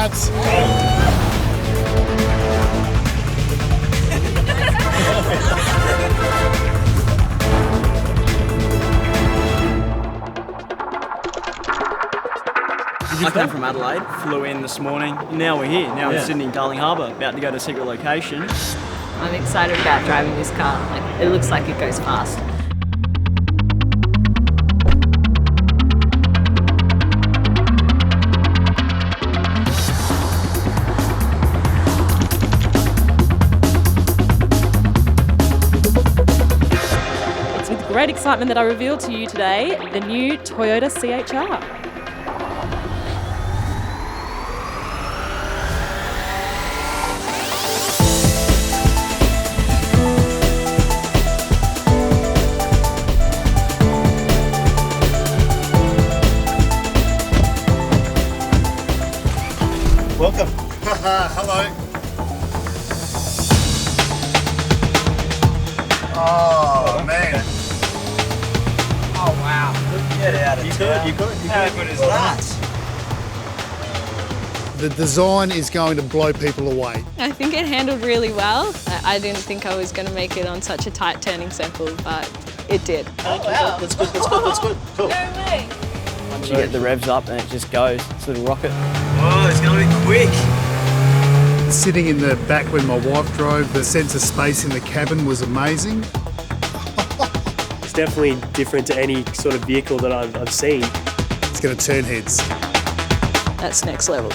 lads. I came from Adelaide, flew in this morning. Now we're here. Now in Sydney, Darling Harbour, about to go to a secret location. I'm excited about driving this car. It looks like it goes fast. It's with great excitement that I reveal to you today the new Toyota CHR. Welcome. Hello. Oh, man. Oh wow! Get out of town. You good? How good is that? The design is going to blow people away. I think it handled really well. I didn't think I was going to make it on such a tight turning circle, but it did. Oh wow! That's good. Cool. No way. Once you get the revs up and it just goes, it's a little rocket. Oh, it's going to be quick. Sitting in the back when my wife drove, the sense of space in the cabin was amazing. It's definitely different to any sort of vehicle that I've seen. It's going to turn heads. That's next level.